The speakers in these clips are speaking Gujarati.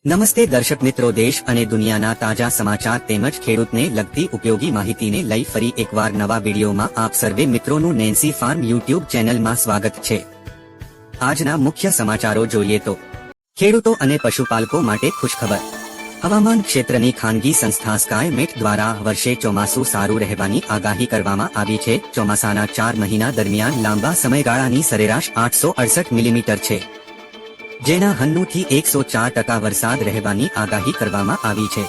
નમસ્તે દર્શક મિત્રો, દેશ અને દુનિયાના તાજા સમાચાર તેમજ ખેડૂતને લગતી ઉપયોગી માહિતીને લઈ ફરી એકવાર નવા વિડીયોમાં આપ સર્વે મિત્રોનું નેન્સી ફાર્મ યુટ્યુબ ચેનલમાં સ્વાગત છે। આજના મુખ્ય સમાચારો જોઈએ તો ખેડૂતો અને પશુપાલકો માટે ખુશખબર। હવામાન ક્ષેત્રની ખાનગી સંસ્થા સ્કાયમેટ દ્વારા વર્ષે ચોમાસું સારું રહેવાની આગાહી કરવામાં આવી છે। ચોમાસાના 4 મહિના દરમિયાન લાંબા સમયગાળાની સરેરાશ 868 મિલીમીટર છે, જેના 90 થી 104% વરસાદ રહેવાની આગાહી કરવામાં આવી છે।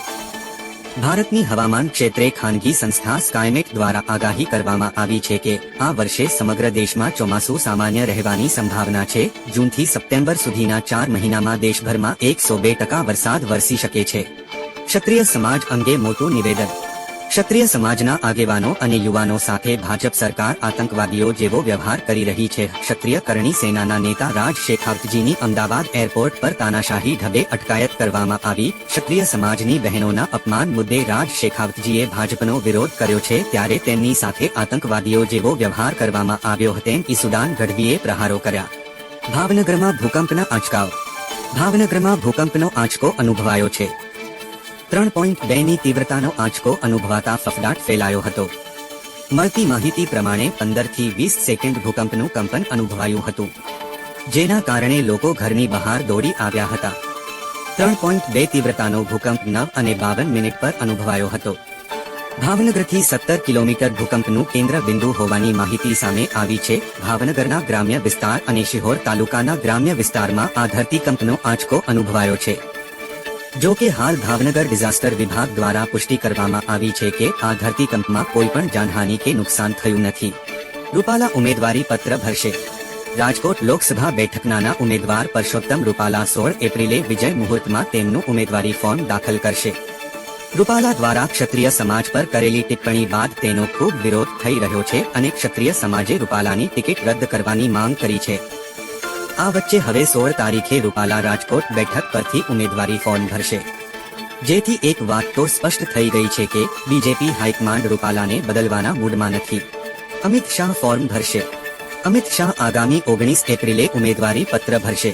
ભારતની હવામાન ક્ષેત્રે ખાનગી સંસ્થા સ્કાયમેટ દ્વારા આગાહી કરવામાં આવી છે કે આ વર્ષે સમગ્ર દેશમાં ચોમાસું સામાન્ય રહેવાની સંભાવના છે। જૂનથી સપ્ટેમ્બર સુધીના 4 મહિનામાં દેશભરમાં 102% વરસાદ વરસી શકે છે। ક્ષત્રિય સમાજ અંગે મોટું નિવેદન। ક્ષત્રિય સમાજના આગેવાનો અને યુવાનો સાથે ભાજપ સરકાર આતંકવાદીઓ જેવો વ્યવહાર કરી રહી છે। ક્ષત્રિય કરણી સેનાના નેતા રાજ શેખાવતજીની અમદાવાદ એરપોર્ટ પર તાનાશાહી ઢબે અટકાયત કરવામાં આવી। ક્ષત્રિય સમાજની બહેનોના અપમાન મુદ્દે રાજ શેખાવતજીએ ભાજપનો વિરોધ કર્યો છે, ત્યારે તેમની સાથે આતંકવાદીઓ જેવો વ્યવહાર કરવામાં આવ્યો તેમ ઈસુદાન ગઢવીએ પ્રહારો કર્યા। ભાવનગરમાં ભૂકંપના આંચકાઓ। ભાવનગરમાં ભૂકંપનો આંચકો અનુભવાયો છે। 3.2 ની તીવ્રતાનો આંચકો અનુભવાતા ફફડાટ ફેલાયો હતો। મળતી માહિતી પ્રમાણે 15 થી 20 સેકન્ડ ભૂકંપનું કંપન અનુભવાયું હતું, જેના કારણે લોકો ઘરની બહાર દોડી આવ્યા હતા। 3.2 તીવ્રતાનો ભૂકંપ 9 અને 52 મિનિટ પર અનુભવાયો હતો। ભાવનગરથી 17 કિલોમીટર ભૂકંપનું કેન્દ્ર બિંદુ હોવાની માહિતી સામે આવી છે। ભાવનગરના ગ્રામ્ય વિસ્તાર અને શિહોર તાલુકાના ગ્રામ્ય વિસ્તારમાં આ ધરતીકંપનો આંચકો અનુભવાયો છે। જો કે હાલ ભાવનગર ડિઝાસ્ટર વિભાગ દ્વારા પુષ્ટિ કરવામાં આવી છે કે આ ધરતીકંપમાં કોઈ પણ જાનહાનિ કે નુકસાન થયું નથી। રૂપાલા ઉમેદવારી પત્ર ભરશે। રાજકોટ લોકસભા બેઠકના ઉમેદવાર પરસોત્તમ રૂપાલા 16 એપ્રિલે વિજય મુહૂર્તમાં તેમનું ઉમેદવારી ફોર્મ દાખલ કરશે। રૂપાલા દ્વારા ક્ષત્રિય સમાજ પર કરેલી ટિપ્પણી બાદ તેનો ખૂબ વિરોધ થઈ રહ્યો છે અને ક્ષત્રિય સમાજે રૂપાલાની ટિકિટ રદ કરવાની માંગ કરી છે। આ વચ્ચે હવે 16 તારીખે રૂપાલા રાજકોટ બેઠક પરથી ઉમેદવારી ફોર્મ ભરશે, જેથી એક વાત તો સ્પષ્ટ થઈ ગઈ છે કે બીજેપી હાઈકમાન્ડ રૂપાલાને બદલવાના મૂડમાં નથી। અમિત શાહ ફોર્મ ભરશે। અમિત શાહ આગામી 19 એપ્રિલે ઉમેદવારી પત્ર ભરશે।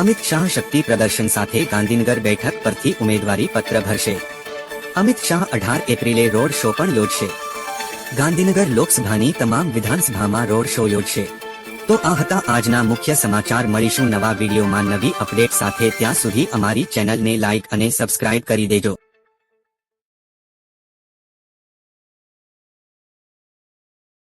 અમિત શાહ શક્તિ પ્રદર્શન સાથે ગાંધીનગર બેઠક પરથી ઉમેદવારી પત્ર ભરશે। અમિત શાહ 18 એપ્રિલે રોડ શો પણ યોજશે। ગાંધીનગર લોકસભાની તમામ વિધાનસભામાં રોડ શો યોજશે। તો આ હતા આજના મુખ્ય સમાચાર। મળીશું નવા વિડીયોમાં નવી અપડેટ સાથે। ત્યાં સુધી અમારી ચેનલને લાઇક અને સબસ્ક્રાઇબ કરી દેજો।